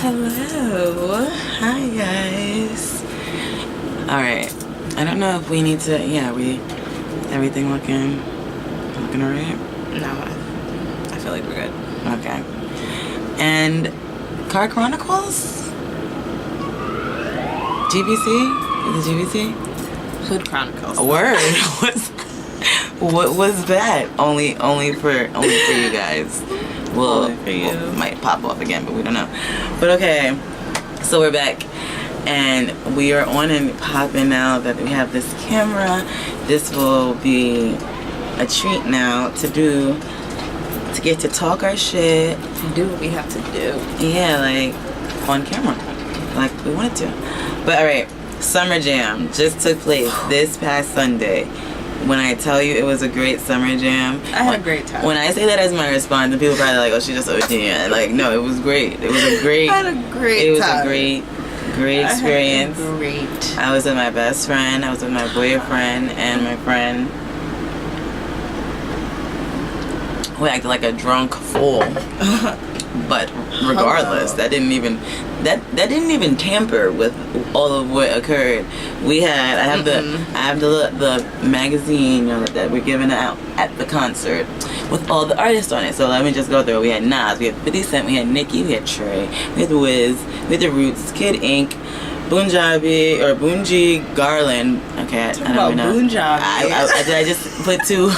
Hello. Hi, guys. Alright. I don't know if we need to... Yeah, everything looking alright? No, I feel like we're good. Okay. And Car Chronicles? GBC? Is it GBC? Hood Chronicles. A word. What was that? Only for you guys. Well, Only for you. Well, might pop off again, but we don't know. But okay, so we're back, and we are on and popping now that we have this camera. This will be a treat now to get to talk our shit. Do what we have to do. Yeah, like on camera, like we wanted to. But all right, Summer Jam just took place this past Sunday. When I tell you it was a great summer jam, I had a great time. When I say that as my response, then people are probably like, "Oh, she just OD." Like, no, it was great. It was a great. I had a great time. It was a great experience. Great. I was with my best friend. I was with my boyfriend and my friend. We acted like a drunk fool. But regardless, that didn't even tamper with all of what occurred. I have the magazine, you know, that we're giving out at the concert with all the artists on it. So let me just go through. We had Nas, we had 50 Cent, we had Nicki, we had Trey, we had Wiz, we had The Roots, Kid Ink, Bunji Garland. Okay, I don't even know. Bunjabi. Did I just put two?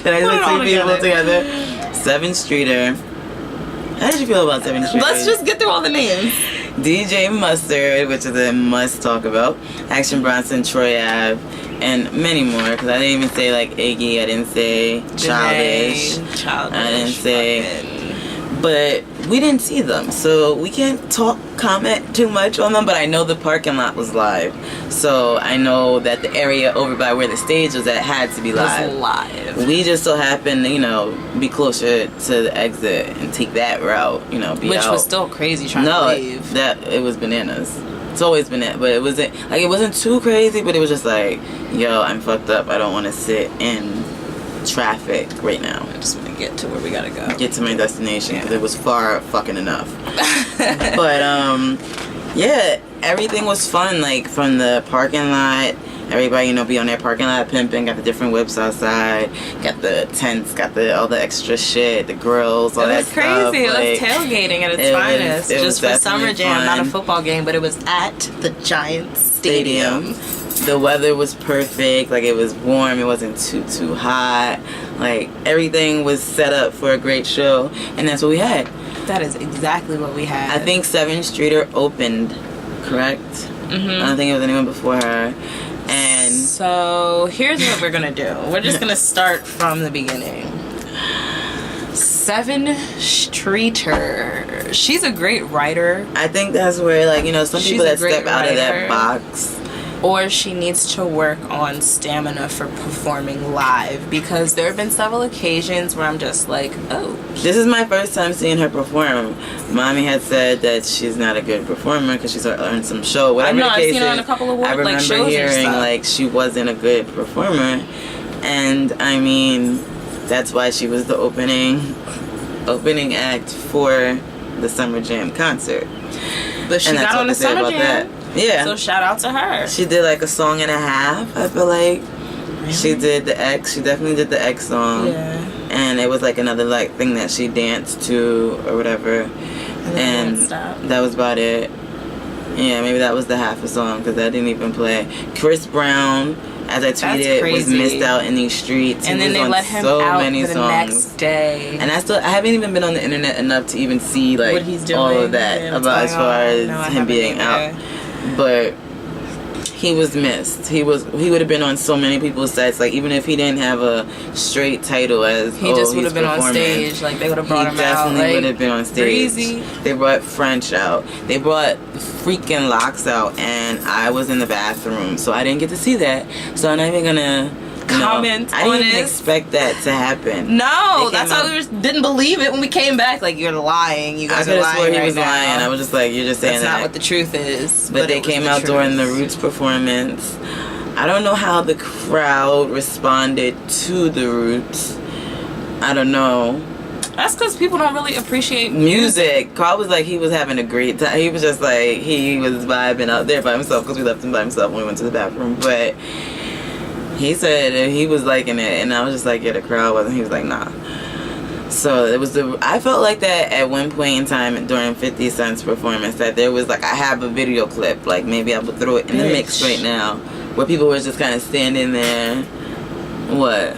Did I just put two people together? 7th Streeter. How did you feel about 7th Streeter? Let's just get through all the names. DJ Mustard, which is a must talk about. Action Bronson, Troy Ave, and many more. Because I didn't even say like Iggy. I didn't say Childish. I didn't say. But we didn't see them, so we can't comment too much on them. But I know the parking lot was live, so I know that the area over by where the stage was at had to be live. We just so happened to, you know, be closer to the exit and take that route, you know, Which was still crazy trying to leave. It was bananas. It's always been it, but it wasn't too crazy, but it was just like, yo, I'm fucked up. I don't want to sit in traffic right now. I just want to get to where we gotta go. Get to my destination, because it was far fucking enough. But yeah, everything was fun. Like from the parking lot, everybody, you know, be on their parking lot pimping. Got the different whips outside. Got the tents. Got all the extra shit. The grills. All that stuff. It was crazy. It was tailgating at its finest. Just for summer jam, fun. not a football game, but it was at the Giants Stadium. The weather was perfect. Like, it was warm. It wasn't too hot. Like, everything was set up for a great show, and that's what we had. That is exactly what we had. I think 7th Streeter opened, correct? I don't think it was anyone before her. And so here's what we're gonna do. We're just gonna start from the beginning. 7th Streeter. She's a great writer. I think that's where, like, you know, some people that step out of that box. Or she needs to work on stamina for performing live, because there have been several occasions where I'm just like, oh. This is my first time seeing her perform. Mommy had said that she's not a good performer because she's on some show. Whatever the case I've seen her on a couple of I remember hearing like she wasn't a good performer, and I mean that's why she was the opening act for the Summer Jam concert. But she got on the Summer Jam. Yeah. So shout out to her. She did like a song and a half, I feel like. Really? She did the X. She definitely did the X song. Yeah. And it was like another like thing that she danced to or whatever. And that was about it. Yeah, maybe that was the half a song because that didn't even play. Chris Brown, as I tweeted, was missed out in these streets. And then they let him out the next day. And I haven't even been on the internet enough to even see like what he's doing, all of that about as far as him being out. But he was missed. He would have been on so many people's sets. Like even if he didn't have a straight title as he just would have been on stage. Like they would have brought him out. He definitely would have been on stage. Breezy. They brought French out. They brought freaking Locks out, and I was in the bathroom, so I didn't get to see that. So I'm not even gonna comment I didn't even expect that to happen. No, that's why we didn't believe it when we came back. Like, you're lying. You guys are lying. I could have sworn he was lying. I was just like, you're just saying that. That's not what the truth is. But they came out during the Roots performance. I don't know how the crowd responded to the Roots. I don't know. That's because people don't really appreciate music. Carl was like, he was having a great time. He was just like, he was vibing out there by himself because we left him by himself when we went to the bathroom. But he said he was liking it, and I was just like, yeah, the crowd wasn't. He was like, nah. So it was I felt like that at one point in time during 50 Cent's performance, that there was like, I have a video clip, like maybe I would throw it in the mix right now, where people were just kind of standing there. What?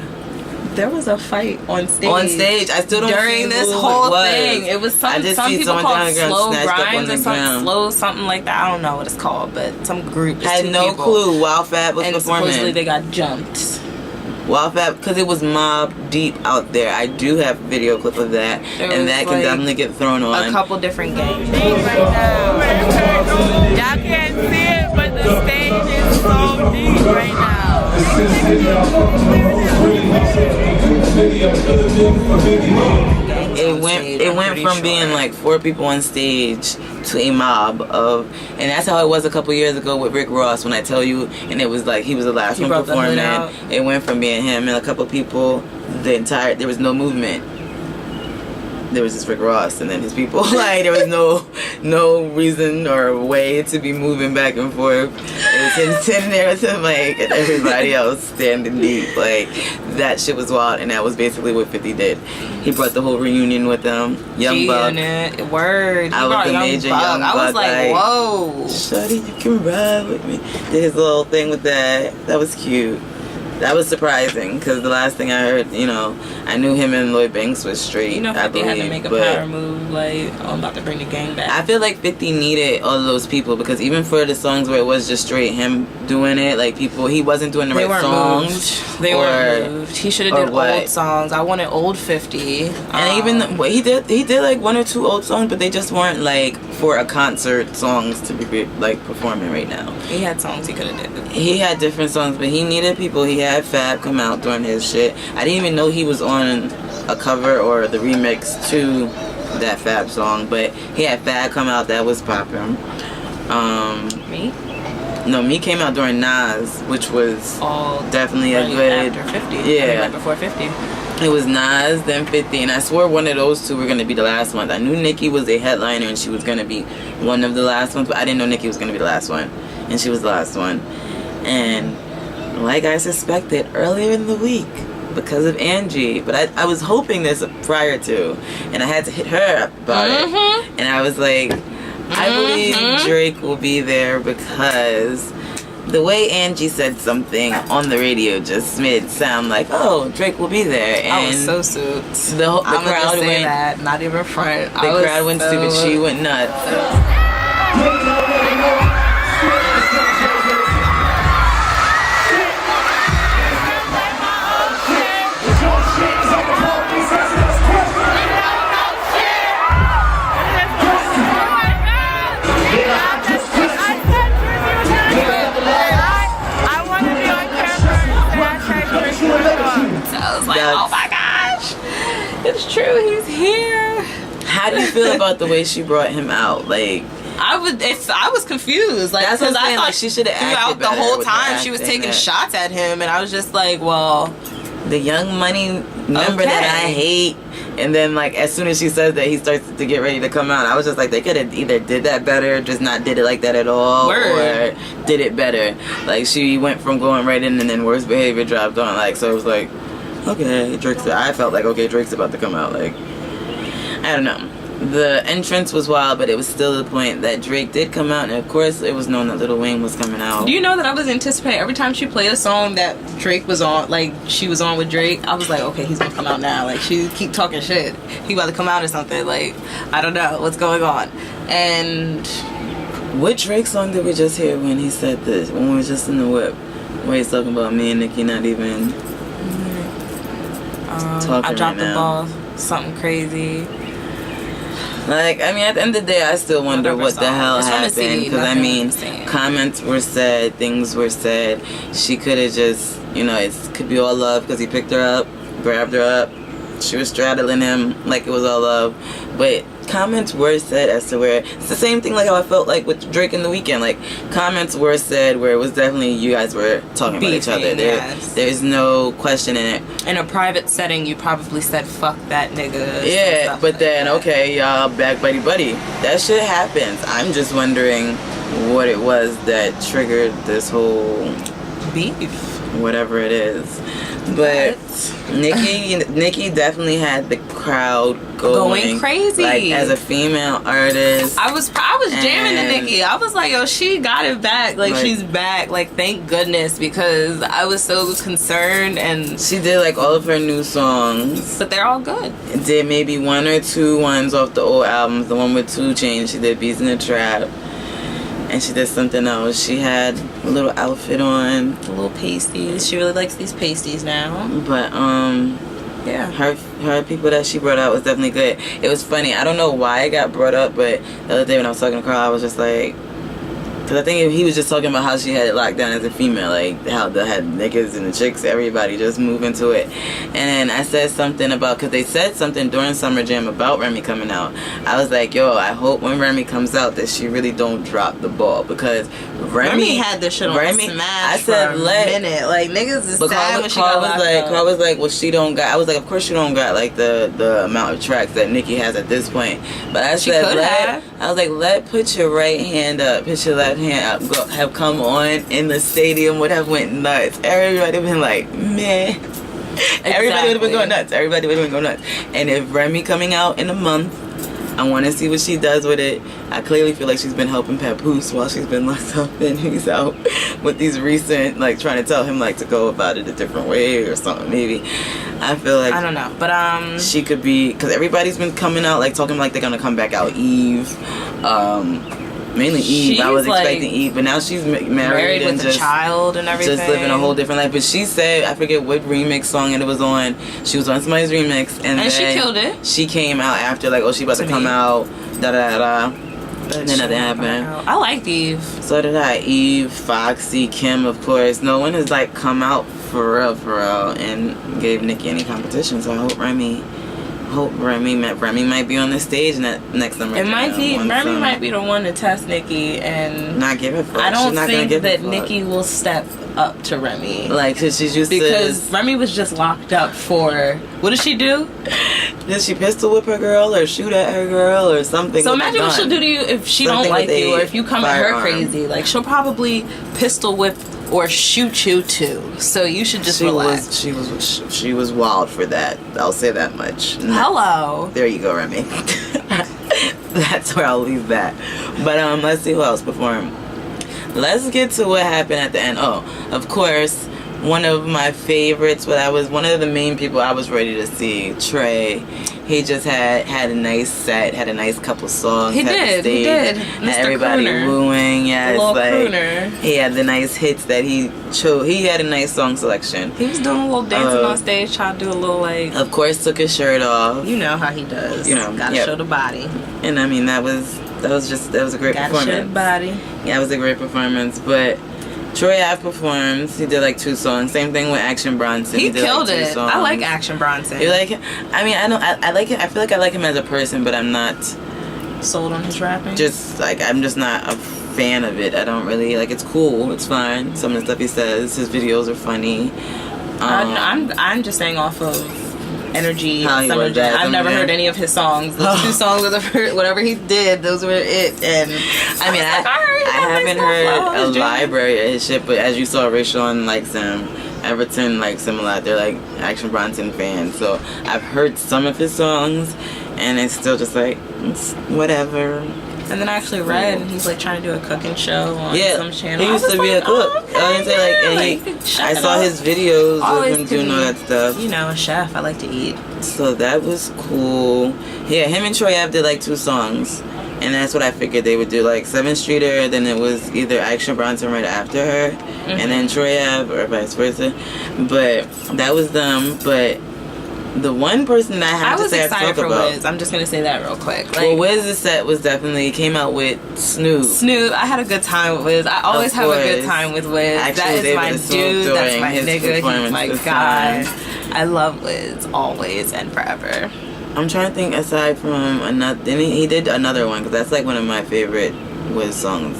There was a fight on stage. On stage, I still don't during this whole thing. It was some people called Slow Grinds or something, Slow something like that. I don't know what it's called, but some group. Had no clue. Wild Fab was performing. Supposedly they got jumped. Wild Fab, because it was mob deep out there. I do have a video clip of that, and that can definitely get thrown on. A couple different games. Right now. Y'all can't see it, but the stage is so deep right now. It went from being like 4 people on stage to a mob of, and that's how it was a couple years ago with Rick Ross, when I tell you, and it was like he was the last one performing. It went from being him and a couple people, there was no movement. There was just Rick Ross and then his people. Like, there was no reason or way to be moving back and forth. It was him sitting there with him, like, and everybody else standing deep. Like, that shit was wild, and that was basically what 50 did. He brought the whole reunion with him. Young Buck. Word. I was the major Young Buck. I was like, whoa. Shorty, you can ride with me. Did his little thing with that. That was cute. That was surprising, because the last thing I heard, you know, I knew him and Lloyd Banks was straight. You know, 50 had to make a power move, like, I'm about to bring the gang back. I feel like 50 needed all of those people, because even for the songs where it was just straight him doing it, like, people, he wasn't doing the right songs. They weren't moved. He should have did old songs. I wanted old 50. And even, he did like 1 or 2 old songs, but they just weren't, like, for a concert songs to be, like, performing right now. He had songs he could have did. He had different songs, but he needed people. He had Fab come out during his shit. I didn't even know he was on a cover or the remix to that Fab song, but he had Fab come out. That was popping. Me? No, Me came out during Nas, which was definitely a good. After 50. Yeah. Right before 50. It was Nas, then 50, and I swore one of those two were going to be the last ones. I knew Nicki was a headliner and she was going to be one of the last ones, but I didn't know Nicki was going to be the last one, and she was the last one. And like I suspected earlier in the week, because of Angie, but I was hoping this prior to, and I had to hit her up about it, and I was like, I believe Drake will be there, because the way Angie said something on the radio just made it sound like, oh, Drake will be there. And I was so souped. The crowd went, that, not even front. The crowd went stupid. She went nuts. Oh my gosh, it's true, he's here. How do you feel about the way she brought him out? Like, I was confused. Like, that's what I thought like, she should have acted throughout the whole time she was taking shots at him, and I was just like, well, the Young Money number that I hate. And then, like, as soon as she says that, he starts to get ready to come out. I was just like, they could have either did that better, just not did it like that at all, or did it better. Like, she went from going right in and then worst behavior dropped on. Like, so it was like, okay, I felt like, okay, Drake's about to come out. Like, I don't know. The entrance was wild, but it was still the point that Drake did come out, and of course it was known that Lil Wayne was coming out. Do you know that I was anticipating every time she played a song that Drake was on, like she was on with Drake, I was like, okay, he's gonna come out now. Like, she keep talking shit, he about to come out or something. Like, I don't know what's going on. And what Drake song did we just hear when he said this, when we were just in the whip, where he's talking about me and Nicki not even talking? I dropped right the ball, something crazy. Like, I mean, at the end of the day, I still wonder what the hell happened. Because, I mean, comments were said, things were said. She could have just, you know, it could be all love because he picked her up, grabbed her up. She was straddling him like it was all love. but comments were said as to where it's the same thing like how I felt like with Drake in The Weeknd. Like comments were said where it was definitely you guys were talking about each other. There's no question in it. In a private setting, you probably said "fuck that nigga." Yeah, but then okay, y'all back buddy. That shit happens. I'm just wondering what it was that triggered this whole beef, whatever it is. But Nicki definitely had the crowd going crazy. Like as a female artist, I was jamming to Nicki. I was like, yo, she got it back. Like she's back. Like thank goodness, because I was so concerned. And she did like all of her new songs, but they're all good. Did maybe one or two ones off the old albums. The one with 2 Chainz, she did Beats in the Trap. And she did something else. She had a little outfit on. A little pasties. She really likes these pasties now. But, yeah. Her people that she brought out was definitely good. It was funny. I don't know why it got brought up, but the other day when I was talking to Carl, I was just like... Because I think he was just talking about how she had it locked down as a female. Like, how they had niggas and the chicks, everybody just move into it. And then I said something about... Because they said something during Summer Jam about Remy coming out. I was like, yo, I hope when Remy comes out that she really don't drop the ball. Because Remy had this shit on Smash I said, for a minute. Like, niggas is sad when she got locked up. Carl was like, well, she don't got... I was like, of course she don't got, like, the amount of tracks that Nicki has at this point. But I said, I was like, put your right hand up. Put your left hand up. Have come on in the stadium would have went nuts. Everybody would have been like, man. Exactly. Everybody would have been going nuts. Everybody would have been going nuts. And if Remy coming out in a month, I want to see what she does with it. I clearly feel like she's been helping Papoose while she's been locked up, and he's out with these recent, like, trying to tell him, like, to go about it a different way or something, maybe. I feel like... I don't know, but, she could be... Because everybody's been coming out, like, talking like they're going to come back out. Eve, mainly Eve. I was expecting Eve, but now she's married and with a child and everything. Just living a whole different life. But she said, I forget what remix song it was on. She was on somebody's remix, and then she killed it. She came out after, like, oh, she about to come out, and then nothing happened. I liked Eve. So did I. Eve, Foxy, Kim, of course. No one has, like, come out for real, and gave Nicki any competition. So I hope Remy might be on the stage next summer. It might be. Remy might be the one to test Nicki and not give a fuck. I don't think that Nicki will step up to Remy. Like, cause she's used because Remy was just locked up for... What did she do? Did she pistol whip her girl or shoot at her girl or something? So imagine what she'll do to you if she don't like you, or if you come at her crazy. Like, she'll probably pistol whip or shoot you too. So you should just relax. She was wild for that. I'll say that much. Hello. There you go, Remy. That's where I'll leave that. But let's see who else performed. Let's get to what happened at the end. Oh, of course, one of my favorites, but I was one of the main people I was ready to see, Trey. He just had a nice set, had a nice couple songs. He did. Had everybody wooing. Yeah, it's like crooner. He had the nice hits that he chose. He had a nice song selection. He was doing a little dancing on stage, trying to do a little like. Of course, took his shirt off. You know how he does. You know, gotta show the body. And I mean, that was a great performance. Gotta show the body. Yeah, it was a great performance, but. Troy Ave performs. He did like 2 songs. Same thing with Action Bronson. He did killed like 2 it. songs. I like Action Bronson. You like him? I mean, I like him. I feel like I like him as a person, but I'm not sold on his rapping. I'm just not a fan of it. I don't really like. It's cool. It's fine. Some of the stuff he says. His videos are funny. I'm just saying off of energy. I've never heard any of his songs. Those 2 songs, whatever he did, those were it. And I mean, I haven't heard a library of his shit, but as you saw, Ray Sean likes him. Everton likes him a lot. They're like Action Bronson fans. So I've heard some of his songs, and it's still just like, it's whatever. And then I actually read, and he's like trying to do a cooking show on some channel. He used to be a cook. I saw his videos of him doing all that stuff. You know, a chef. I like to eat. So that was cool. Yeah, him and Troy Ave did like 2 songs. And that's what I figured they would do. Like 7th Streeter, then it was either Action Bronson right after her, and then Troy Ave, or vice versa. But that was them. But the one person that I have to say I talk about, Wiz. I'm just gonna say that real quick. Like, well, Wiz's set was definitely came out with Snoop. I had a good time with Wiz. I always have a good time with Wiz. That is my dude. That's my nigga. He's my guy. I love Wiz always and forever. I'm trying to think aside from another. Then he did another one because that's like one of my favorite Wiz songs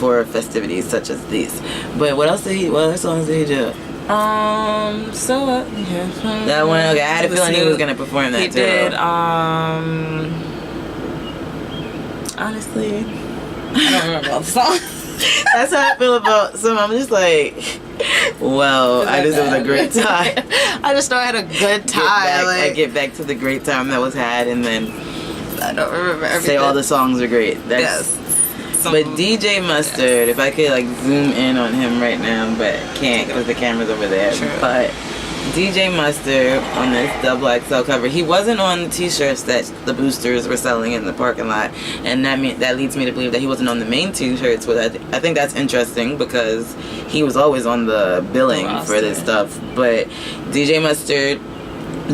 for festivities such as these. But what else did he? What other songs did he do? That one. Okay, I had a feeling he was gonna perform that he too. Did. Honestly, I don't remember all the songs. That's how I feel about some. I'm just like, well, it was a great time. I just know I had a good time. I get back to the great time that was had, and then I don't remember everything. Say all the songs are great. Yes. But DJ Mustard, if I could like zoom in on him right now, but can't because the camera's over there. True. But DJ Mustard on this double XL cover, he wasn't on the t-shirts that the boosters were selling in the parking lot, and that leads me to believe that he wasn't on the main t-shirts. But I think that's interesting because he was always on the billing for this stuff. But DJ Mustard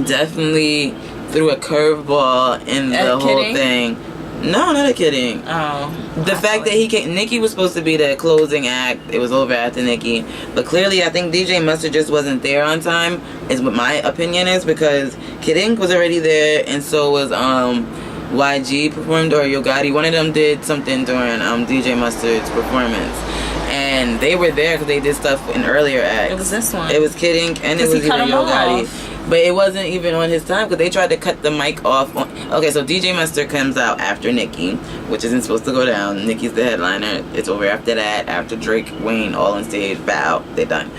definitely threw a curveball in the whole thing. No, not a kidding. Oh. The fact that Nicki was supposed to be the closing act. It was over after Nicki. But clearly, I think DJ Mustard just wasn't there on time, is what my opinion is, because Kid Ink was already there, and so was YG performed, or Yo Gotti. One of them did something during DJ Mustard's performance. And they were there because they did stuff in earlier acts. It was this one. It was Kid Ink, and it was even Yo Gotti. But it wasn't even on his time because they tried to cut the mic off. Okay, so DJ Mustard comes out after Nicki, which isn't supposed to go down. Nicki's the headliner. It's over after that. After Drake, Wayne, all on stage, bow, they're done.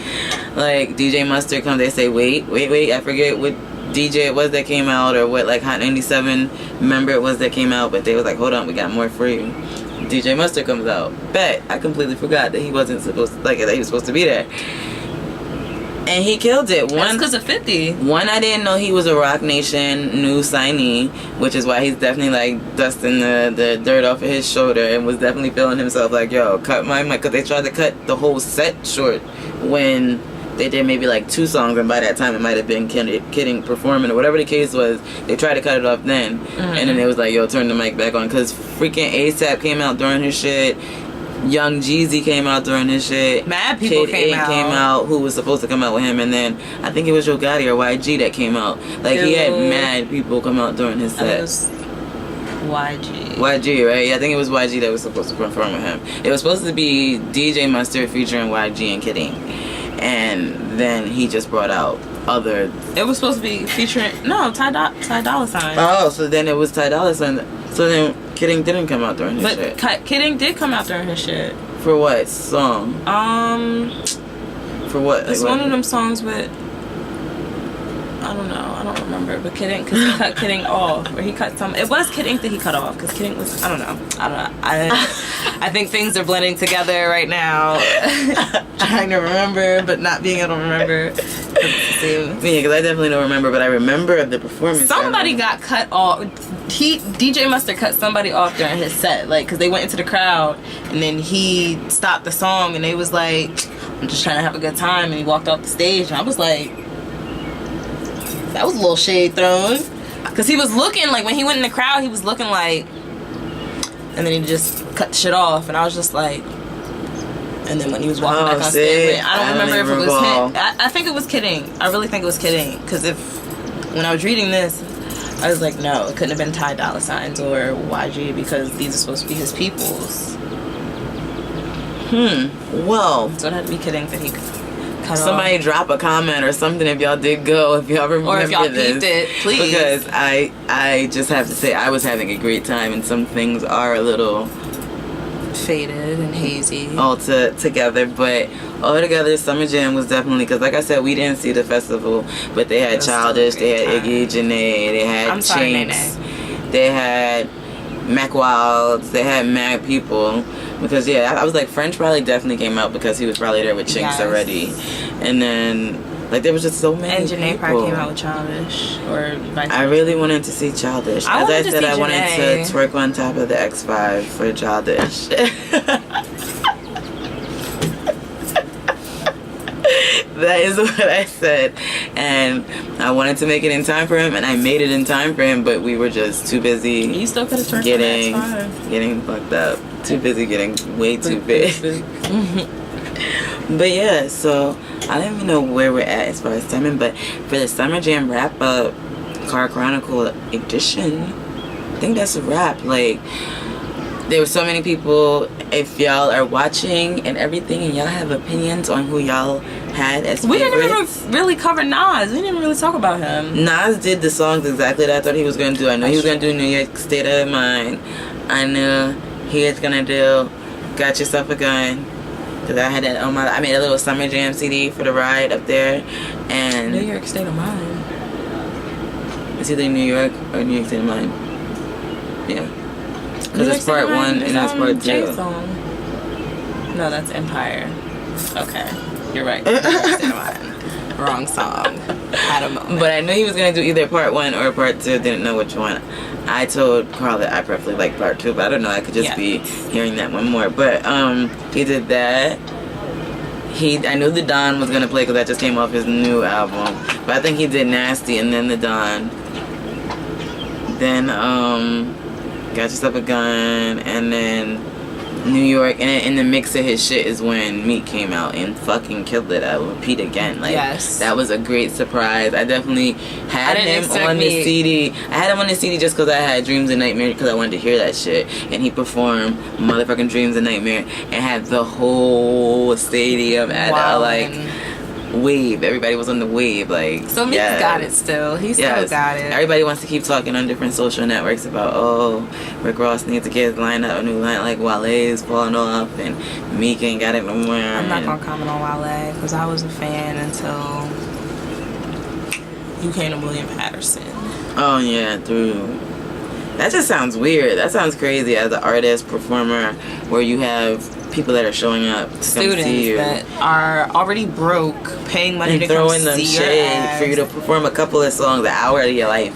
Like, DJ Mustard comes, they say, wait, I forget what DJ it was that came out, or what, like, Hot 97 member it was that came out, but they was like, hold on, we got more for you. DJ Mustard comes out. Bet, I completely forgot that he wasn't supposed to, like, that he was supposed to be there. And he killed it. That's because of 50. One, I didn't know he was a Rock Nation new signee, which is why he's definitely like dusting the dirt off of his shoulder and was definitely feeling himself like, yo, cut my mic. Because they tried to cut the whole set short when they did maybe like 2 songs, and by that time it might have been Kidding performing or whatever the case was. They tried to cut it off then. And then it was like, yo, turn the mic back on. Because freaking ASAP came out during his shit. Young Jeezy came out during his shit. Mad people came out who was supposed to come out with him, and then I think it was Yo Gotti or YG that came out. Like, he had mad people come out during his set. It was YG, right? Yeah, I think it was YG that was supposed to perform with him. It was supposed to be DJ Mustard featuring YG and Kid Ink, and then he just brought out other. It was supposed to be featuring Ty Dolla $ign. Oh, so then it was Ty Dolla $ign. So then Kid Ink didn't come out during his shit. But Kid Ink did come out during his shit. For what song? For what? It's like, one of them songs with, I don't know, I don't remember. But Kid Ink, because he cut Kid Ink off, or he cut some. It was Kid Ink that he cut off, because Kid Ink was, I don't know. I think things are blending together right now. Trying to remember, but not being able to remember. Yeah, because I definitely don't remember, but I remember the performance. Somebody got cut off. DJ Mustard cut somebody off during his set, like, because they went into the crowd, and then he stopped the song, and they was like, I'm just trying to have a good time, and he walked off the stage, and I was like, that was a little shade thrown, because he was looking, like, when he went in the crowd, he was looking like, and then he just cut the shit off, and I was just like, and then when he was walking back on stage, I don't remember if it was him. I think it was Kid Ink. I really think it was Kid Ink, because when I was reading this, I was like, no, it couldn't have been Ty Dolla $ign's or YG, because these are supposed to be his peoples. Well, So it had to be Kid Ink that he cut somebody off. drop a comment or something if y'all did go, if y'all remember Or if y'all this. peeped it, please. Because I just have to say, I was having a great time, and some things are a little Faded and hazy. all together, but all together Summer Jam was definitely, because like I said, we didn't see the festival, but they had Childish, they had Iggy, Janae, they had Chinks, they had Mac Wilds, they had mad people, because I was like, French probably definitely came out because he was probably there with Chinks already, and then like there was just so many And Janae people. probably came out with Childish, or vice I really wanted to see Childish. I As wanted I to said, see I wanted Janae. to twerk on top of the X5 for Childish. That is what I said, and I wanted to make it in time for him, and I made it in time for him, but we were just too busy. You still could have turned getting fucked up. Too busy getting way too big. But yeah, so I don't even know where we're at as far as timing, but for the Summer Jam wrap up, Car Chronicle edition. I think that's a wrap. Like, there were so many people. If y'all are watching and everything, and y'all have opinions on who y'all had as we favorites. didn't even really cover Nas. We didn't really talk about him. Nas did the songs exactly that I thought he was gonna do. I know he was gonna do New York State of Mind. I knew he was gonna do Got Yourself a Gun. Cause I had that on my. I made a little summer jam CD for the ride up there, and New York State of Mind. It's either New York or New York State of Mind. Yeah. Because it's part 1 and it's part 2. No, that's Empire. Okay. You're right. New York State of Mind. Wrong song. Had a moment. But I knew he was going to do either part 1 or part 2. Didn't know which one. I told Carl that I preferably like part 2, but I don't know. I could just be hearing that one more. But he did that. I knew the Don was going to play because that just came off his new album. But I think he did Nasty and then the Don. Then Got Yourself a Gun, and then New York, and then in the mix of his shit is when Meek came out and fucking killed it. I will repeat again, like that was a great surprise. I definitely had him on the CD. I had him on the CD just because I had Dreams and Nightmare because I wanted to hear that shit, and he performed motherfucking Dreams and Nightmare and had the whole stadium at like wave. Everybody was on the wave, like. So Meek's got it still. He still got it. Everybody wants to keep talking on different social networks about Rick Ross needs to get his line up, a new line, like Wale is falling off and Meek ain't got it no more. I'm not gonna comment on Wale because I was a fan until you came to William Patterson. Oh yeah, through. That just sounds weird. That sounds crazy as an artist, performer, where you have people that are showing up to come see you. That are already broke, paying money to come see your shade for you to perform a couple of songs, an hour of your life,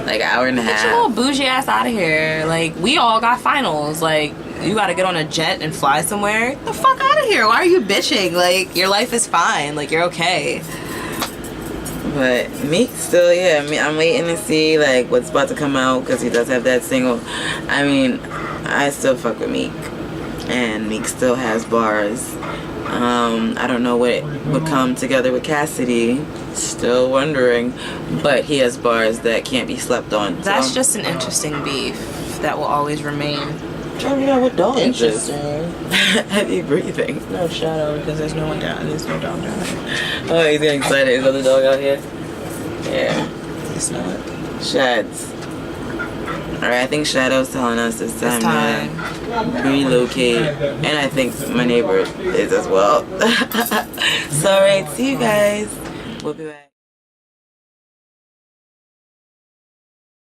like an hour and a half. Get your little bougie ass out of here. Like, we all got finals. Like, you gotta get on a jet and fly somewhere. Get the fuck out of here. Why are you bitching? Like, your life is fine. Like, you're okay. But Meek still, I'm waiting to see like what's about to come out because he does have that single. I mean, I still fuck with Meek, and Meek still has bars. I don't know what would come together with Cassidy. Still wondering, but he has bars that can't be slept on. That's just an interesting beef that will always remain. Trying to figure out what dog interesting. Heavy breathing. No shadow because there's no one down. There's no dog down there. Oh, he's getting excited. Is the dog out here? Yeah. It's not. Shads. Alright, I think Shadow's telling us it's time to relocate. And I think my neighbor is as well. So, alright, see you guys. We'll be back.